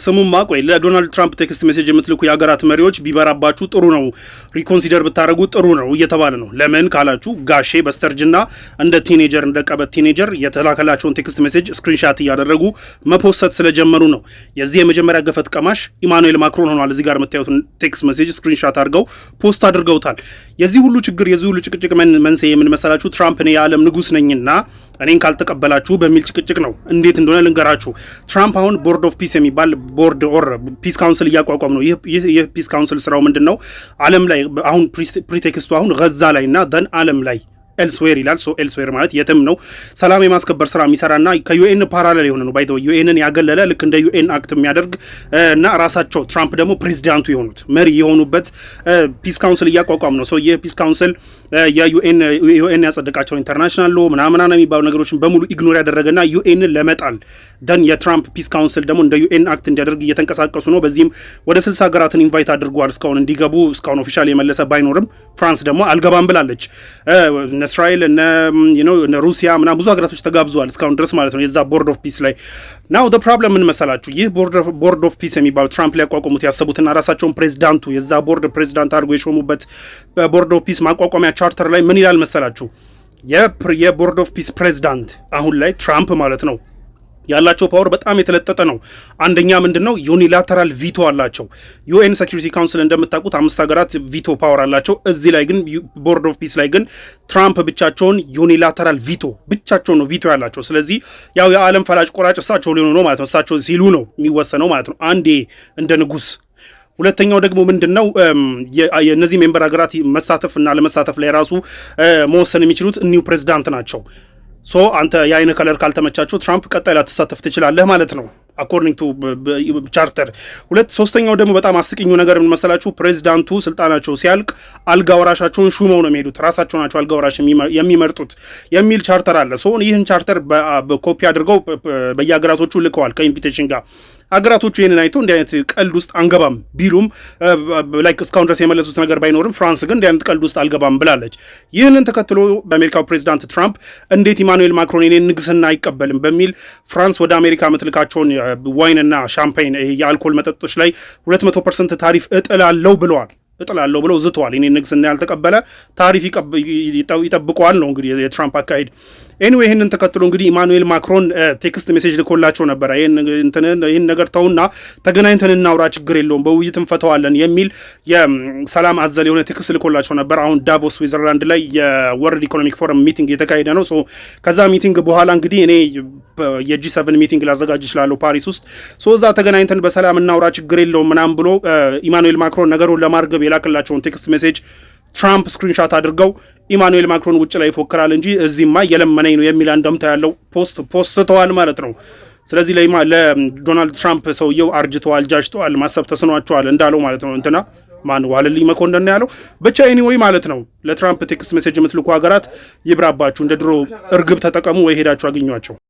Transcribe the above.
ስሙማ ቆይ ለዶናልድ ትራምፕ ቴክስት ሜሴጅ የምትልኩ የሀገራት መሪዎች ቢበራባችሁ ጥሩ ነው፣ ሪኮንሲደር ብታደርጉ ጥሩ ነው እየተባለ ነው። ለምን ካላችሁ ጋሼ በስተርጅና እንደ ቲኔጀር እንደ ቀበት ቲኔጀር የተላከላቸውን ቴክስት ሜሴጅ ስክሪንሻት እያደረጉ መፖሰት ስለጀመሩ ነው። የዚህ የመጀመሪያ ገፈት ቀማሽ ኢማኑኤል ማክሮን ሆኗል። እዚህ ጋር የምታዩትን ቴክስት ሜሴጅ ስክሪንሻት አድርገው ፖስት አድርገውታል። የዚህ ሁሉ ችግር የዚህ ሁሉ ጭቅጭቅ መንስኤ የምን መሰላችሁ? ትራምፕ እኔ የዓለም ንጉስ ነኝና እኔን ካልተቀበላችሁ በሚል ጭቅጭቅ ነው። እንዴት እንደሆነ ልንገራችሁ። ትራምፕ አሁን ቦርድ ኦፍ ፒስ የሚባል ቦርድ ኦር ፒስ ካውንስል እያቋቋም ነው። ይህ ፒስ ካውንስል ስራው ምንድነው? ዓለም ላይ አሁን ፕሪቴክስቱ አሁን ገዛ ላይና ደን ዓለም ላይ ኤልስዌር ይላል። ሶ ኤልስዌር ማለት የትም ነው ሰላም የማስከበር ስራ የሚሰራና ከዩኤን ፓራሌል የሆነ ነው። ባይዘው ዩኤንን ያገለለ ልክ እንደ ዩኤን አክት የሚያደርግ እና ራሳቸው ትራምፕ ደግሞ ፕሬዚዳንቱ የሆኑት መሪ የሆኑበት ፒስ ካውንስል እያቋቋም ነው። ሶ የፒስ ካውንስል የዩኤን ያጸደቃቸው ኢንተርናሽናል ሎ ምናምን የሚባሉ ነገሮችን በሙሉ ኢግኖር ያደረገና ዩኤንን ለመጣል ደን የትራምፕ ፒስ ካውንስል ደግሞ እንደ ዩኤን አክት እንዲያደርግ እየተንቀሳቀሱ ነው። በዚህም ወደ 60 ሀገራትን ኢንቫይት አድርጓል እስካሁን እንዲገቡ። እስካሁን ኦፊሻል የመለሰ ባይኖርም ፍራንስ ደግሞ አልገባም ብላለች። እስራኤል እነ ሩሲያ ምናምን ብዙ ሀገራቶች ተጋብዘዋል እስካሁን ድረስ ማለት ነው የዛ ቦርድ ኦፍ ፒስ ላይ። ናው ዘ ፕሮብለም ምን መሰላችሁ? ይህ ቦርድ ኦፍ ፒስ የሚባለው ትራምፕ ሊያቋቁሙት ያሰቡትና ራሳቸውን ፕሬዚዳንቱ የዛ ቦርድ ፕሬዚዳንት አድርጎ የሾሙበት ቦርድ ኦፍ ፒስ ማቋቋሚያ ቻርተር ላይ ምን ይላል መሰላችሁ? የቦርድ ኦፍ ፒስ ፕሬዚዳንት አሁን ላይ ትራምፕ ማለት ነው ያላቸው ፓወር በጣም የተለጠጠ ነው። አንደኛ ምንድነው ዩኒላተራል ቪቶ አላቸው። ዩኤን ሴኩሪቲ ካውንስል እንደምታውቁት 5 ሀገራት ቪቶ ፓወር አላቸው። እዚህ ላይ ግን ቦርድ ኦፍ ፒስ ላይ ግን ትራምፕ ብቻቸውን ዩኒላተራል ቪቶ ብቻቸውን ነው ቪቶ ያላቸው። ስለዚህ ያው የዓለም ፈላጭ ቆራጭ እሳቸው ሊሆኑ ነው ማለት ነው። እሳቸው ሲሉ ነው የሚወሰነው ማለት ነው። አንዴ እንደ ንጉስ። ሁለተኛው ደግሞ ምንድነው የነዚህ ሜምበር ሀገራት መሳተፍ እና ለመሳተፍ ላይ ራሱ መወሰን የሚችሉት ኒው ፕሬዚዳንት ናቸው። ሶ አንተ የአይነ ከለር ካልተመቻቸው ትራምፕ ቀጣይ ላትሳተፍ ትችላለህ ማለት ነው አኮርዲንግ ቱ ቻርተር። ሶስተኛው ደግሞ በጣም አስቂኙ ነገር ምን መሰላችሁ? ፕሬዚዳንቱ ስልጣናቸው ሲያልቅ አልጋ ወራሻቸውን ሹመው ነው የሚሄዱት። ራሳቸው ናቸው አልጋ ወራሽ የሚመርጡት የሚል ቻርተር አለ። ሶ ይህን ቻርተር በኮፒ አድርገው በየሀገራቶቹ ልከዋል ከኢንቪቴሽን ጋር። ሀገራቶቹ ይህንን አይተው እንዲህ አይነት ቀልድ ውስጥ አንገባም ቢሉም ላይክ እስካሁን ድረስ የመለሱት ነገር ባይኖርም ፍራንስ ግን እንዲህ አይነት ቀልድ ውስጥ አልገባም ብላለች። ይህንን ተከትሎ በአሜሪካው ፕሬዚዳንት ትራምፕ እንዴት ኢማኑኤል ማክሮን የኔን ንግስና አይቀበልም በሚል ፍራንስ ወደ አሜሪካ ምትልካቸውን ዋይንና ሻምፓይን የአልኮል መጠጦች ላይ 200% ታሪፍ እጥላለሁ ብለው ዝተዋል። እኔ ንግስና ያልተቀበለ ታሪፍ ይጠብቀዋል ነው እንግዲህ የትራምፕ አካሄድ። ኤኒዌይ ይህንን ተከትሎ እንግዲህ ኢማኑኤል ማክሮን ቴክስት ሜሴጅ ልኮላቸው ነበረ። ይህን ነገር ተውና ተገናኝተን እናውራ፣ ችግር የለውም በውይይት እንፈተዋለን የሚል የሰላም አዘል የሆነ ቴክስት ልኮላቸው ነበር። አሁን ዳቮስ ስዊዘርላንድ ላይ የወርልድ ኢኮኖሚክ ፎረም ሚቲንግ የተካሄደ ነው። ሶ ከዛ ሚቲንግ በኋላ እንግዲህ እኔ የጂ7 ሚቲንግ ላዘጋጅ እችላለሁ ፓሪስ ውስጥ። ሶ እዛ ተገናኝተን በሰላም እናውራ፣ ችግር የለውም ምናምን ብሎ ኢማኑኤል ማክሮን ነገሩን ለማርገብ የላክላቸውን ቴክስት ሜሴጅ ትራምፕ ስክሪንሻት አድርገው ኢማኑኤል ማክሮን ውጭ ላይ ይፎክራል እንጂ እዚህማ የለመነኝ ነው የሚል አንደምታ ያለው ፖስተዋል ማለት ነው። ስለዚህ ለዶናልድ ትራምፕ ሰውየው አርጅተዋል፣ ጃጅተዋል፣ ማሰብ ተስኗቸዋል እንዳለው ማለት ነው። እንትና ማን ዋለልኝ መኮንን ያለው ብቻ ኤኒዌይ ማለት ነው። ለትራምፕ ቴክስት ሜሴጅ የምትልኩ ሀገራት ይብራባችሁ፣ እንደ ድሮ እርግብ ተጠቀሙ ወይ ሄዳችሁ አግኟቸው።